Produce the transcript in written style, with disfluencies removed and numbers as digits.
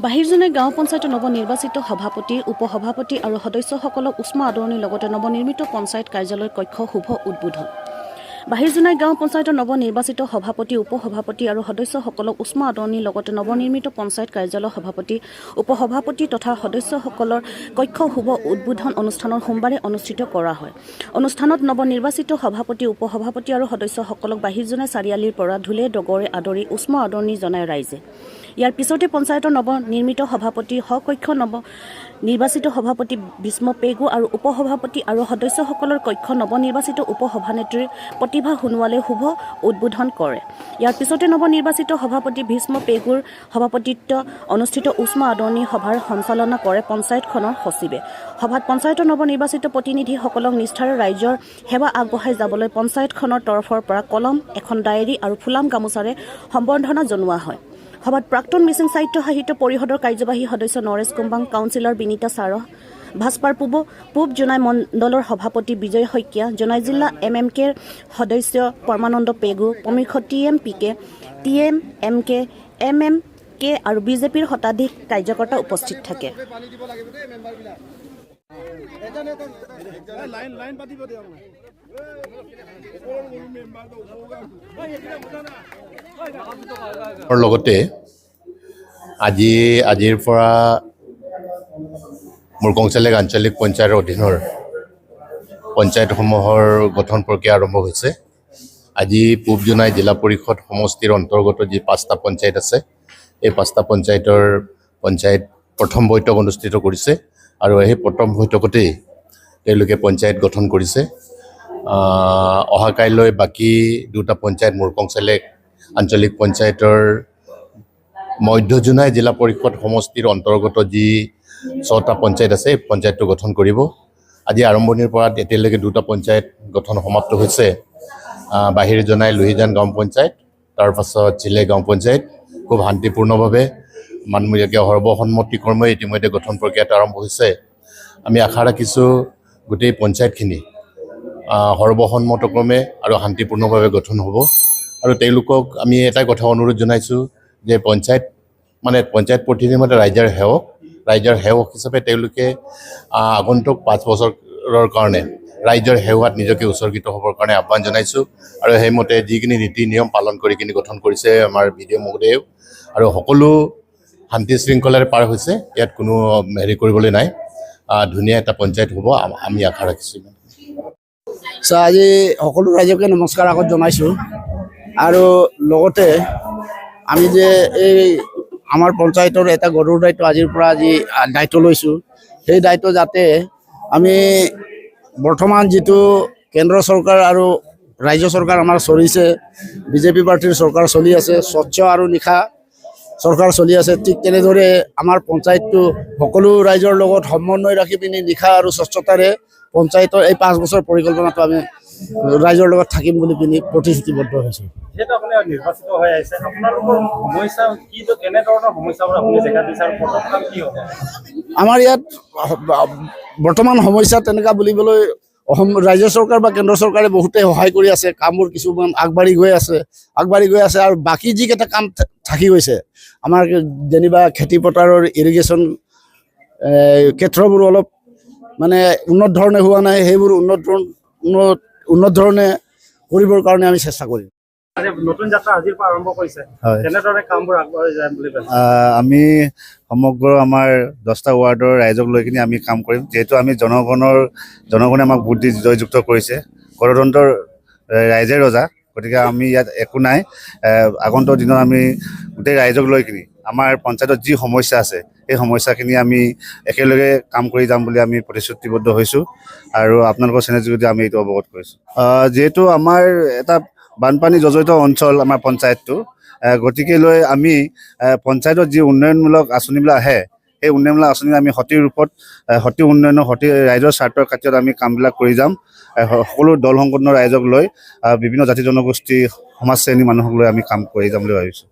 বাহিৰজনে গাঁও পঞ্চায়তৰ নৱনিৰ্বাচিত সভাপতি, উপসভাপতি আৰু সদস্যসকলক উষ্ম আদৰণিৰ লগতে নৱনিৰ্মিত পঞ্চায়ত কাৰ্যালয় কক্ষ শুভ উদ্বোধন। বাহিৰজনাই গাঁও পঞ্চায়তৰ নৱনিৰ্বাচিত সভাপতি, উপসভাপতি আৰু সদস্যসকলক উষ্ম আদৰণিৰ লগতে নৱনিৰ্মিত পঞ্চায়ত কাৰ্যালয় সভাপতি, উপসভাপতি তথা সদস্যসকলৰ কক্ষ শুভ উদ্বোধন অনুষ্ঠানৰ সোমবাৰে অনুষ্ঠিত কৰা হয়। অনুষ্ঠানত নৱনিৰ্বাচিত সভাপতি, উপসভাপতি আৰু সদস্যসকলক বাহিৰজনাই চাৰিআলিৰ পৰা ঢোলে ডগৰে আদৰি উষ্ম আদৰণি জনায় ৰাইজে। ইয়াৰ পিছতে পঞ্চায়তৰ নৱনিৰ্মিত সভাপতি, সকক্ষ নৱনিৰ্বাচিত সভাপতি ভীষ্ম পেগু আৰু উপসভাপতি আৰু সদস্যসকলৰ কক্ষ নৱনিৰ্বাচিত উপসভানেত্ৰী প্ৰতিভা সোণোৱালে শুভ উদ্বোধন কৰে। ইয়াৰ পিছতে নৱনিৰ্বাচিত সভাপতি ভীষ্ম পেগুৰ সভাপতিত্ব অনুষ্ঠিত উষ্ম আদৰণি সভাৰ সঞ্চালনা কৰে পঞ্চায়তখনৰ সচিবে। সভাত পঞ্চায়তৰ নৱনিৰ্বাচিত প্ৰতিনিধিসকলক নিষ্ঠাৰে ৰাইজৰ সেৱা আগবঢ়াই যাবলৈ পঞ্চায়তখনৰ তৰফৰ পৰা কলম, এখন ডায়েৰী আৰু ফুলাম গামোচাৰে সম্বৰ্ধনা জনোৱা হয়। সভাত প্ৰাক্তন মিচিং সাহিত্য সাহিত্য পৰিষদৰ কাৰ্যবাহী সদস্য নৰেশ কুম্বাং, কাউন্সিলৰ বিনীতা চাৰহ, ভাস্পাৰ পূব জোনাই মণ্ডলৰ সভাপতি বিজয় শইকীয়া, জোনাই জিলা MMKৰ সদস্য পৰমানন্দ পেগু প্ৰমুখ TMMK, MMK আৰু বিজেপিৰ শতাধিক কাৰ্যকৰ্তা উপস্থিত থাকে। লগতে আজিৰ পৰা মুৰকংচেলেক আঞ্চলিক পঞ্চায়তৰ অধীনৰ পঞ্চায়তসমূহৰ গঠন প্ৰক্ৰিয়া আৰম্ভ হৈছে। আজি পূব জোনাই জিলা পৰিষদ সমষ্টিৰ অন্তৰ্গত যি 5টা পঞ্চায়ত আছে, এই 5টা পঞ্চায়তৰ প্ৰথম বৈঠক অনুষ্ঠিত কৰিছে আৰু সেই প্ৰথম বৈঠকতেই তেওঁলোকে পঞ্চায়ত গঠন কৰিছে। অহা কাইলৈ বাকী 2টা পঞ্চায়ত মুৰকংচেলেক আঞ্চলিক পঞ্চায়তৰ মধ্য জোনাই জিলা পৰিষদ সমষ্টিৰ অন্তৰ্গত যি 6টা পঞ্চায়ত আছে, এই পঞ্চায়তটো গঠন কৰিব। আজি আৰম্ভণিৰ পৰা এতিয়ালৈকে 2টা পঞ্চায়ত গঠন সমাপ্ত হৈছে। বাহিৰ জনাই লুহিজান গাঁও পঞ্চায়ত, তাৰপাছত চিলে গাঁও পঞ্চায়ত খুব শান্তিপূৰ্ণভাৱে মানুহবিলাকে সৰ্বসন্মতিক্ৰমে ইতিমধ্যে গঠন প্ৰক্ৰিয়াটো আৰম্ভ হৈছে। আমি আশা ৰাখিছোঁ গোটেই পঞ্চায়তখিনি সৰ্বসন্মতক্ৰমে আৰু শান্তিপূৰ্ণভাৱে গঠন হ'ব। আৰু তেওঁলোকক আমি এটা কথা অনুৰোধ জনাইছোঁ যে পঞ্চায়ত প্ৰতিনিধি মানে ৰাইজৰ সেৱক হিচাপে তেওঁলোকে আগন্তুক 5 বছৰৰ কাৰণে ৰাইজৰ সেৱাত নিজকে উৎসৰ্গিত হ'বৰ কাৰণে আহ্বান জনাইছোঁ। আৰু সেইমতে যিখিনি নীতি নিয়ম পালন কৰি কিনি গঠন কৰিছে আমাৰ BDO মহোদয়েও, আৰু সকলো শান্তি শৃংখলাৰে পাৰ হৈছে। ইয়াত কোনো কৰিবলৈ নাই। ধুনীয়া এটা পঞ্চায়ত হ'ব আমি আশা ৰাখিছোঁ। আজি সকলো ৰাইজকে নমস্কাৰ আগত জনাইছোঁ। আৰু লগতে আমি যে এই আমাৰ পঞ্চায়তৰ এটা গৰুৰ দায়িত্ব আজিৰ পৰা দায়িত্ব লৈছোঁ, সেই দায়িত্ব যাতে আমি বৰ্তমান যিটো কেন্দ্ৰ চৰকাৰ আৰু ৰাজ্য চৰকাৰ আমাৰ চলিছে, বিজেপি পাৰ্টিৰ চৰকাৰ চলি আছে, স্বচ্ছ আৰু নিশা চৰকাৰ চলি আছে, ঠিক তেনেদৰে আমাৰ পঞ্চায়তটো সকলো ৰাইজৰ লগত সমন্বয় ৰাখি পিনি নিশা আৰু স্বচ্ছতাৰে পঞ্চায়তৰ এই 5 বছৰ পৰিকল্পনাটো আমি ৰাইজৰ লগত থাকিম বুলি পিনি প্ৰতিশ্ৰুতিবদ্ধ হৈছোঁ। যেহেতু আপুনি নিৰ্বাচিত হৈ আহিছে, আপোনালোকৰ সমস্যা কি, কেনেধৰণৰ সমস্যাবোৰ আপুনি দেখা দিছে আৰু প্ৰথম কি হ'ব? আমাৰ ইয়াত বৰ্তমান সমস্যা তেনেকুৱা বুলিবলৈ ৰাজ্য চৰকাৰ বা কেন্দ্ৰ চৰকাৰে বহুতে সহায় কৰি আছে, কামবোৰ কিছুমান আগবাঢ়ি গৈ আছে আৰু বাকী যিকেইটা কাম থাকি গৈছে, আমাৰ যেনিবা খেতি পথাৰৰ ইৰিগেশ্যন ক্ষেত্ৰবোৰ অলপ উন্নত ধৰণে হোৱা নাই, সেইবোৰ উন্নত ধৰণে কৰিবৰ কাৰণে আমি চেষ্টা কৰিম। নতুন যাত্ৰা আজিৰ পৰা আৰম্ভ কৰিছে, কেনেদৰে কামবোৰ আগবাঢ়ি যায় বুলি ভাবিছে? আমি সমগ্ৰ আমাৰ 10টা ৱাৰ্ডৰ ৰাইজক লৈ কিনে আমি কাম কৰিম। যিহেতু আমি জনগণে আমাক ভোট দি জয়যুক্ত কৰিছে, গণতন্ত্ৰৰ ৰাইজে ৰজা, গতিকে আমি ইয়াত একো নাই। আগন্তুক দিনত আমি গোটেই ৰাইজক লৈ কিনি আমাৰ পঞ্চায়তত যি সমস্যা আছে, সেই সমস্যাখিনি আমি একেলগে কাম কৰি যাম বুলি আমি প্ৰতিশ্ৰুতিবদ্ধ হৈছোঁ আৰু আপোনালোকৰ চেনেল যোগেদি আমি এইটো অৱগত কৰিছোঁ। যিহেতু আমাৰ এটা বানপানী জৰ্জৰিত অঞ্চল আমাৰ পঞ্চায়তটো, গতিকে লৈ আমি পঞ্চায়তত যি উন্নয়নমূলক আঁচনিবিলাক আহে, সেই উন্নয়নমূলক আঁচনি আমি সঠিক উন্নয়নৰ ৰাইজৰ স্বাৰ্থৰ খাতিৰত আমি কামবিলাক কৰি যাম। সকলো দল সংগঠনৰ ৰাইজক লৈ বিভিন্ন জাতি জনগোষ্ঠী সমাজ শ্ৰেণীৰ মানুহক লৈ আমি কাম কৰি যাম বুলি ভাবিছোঁ।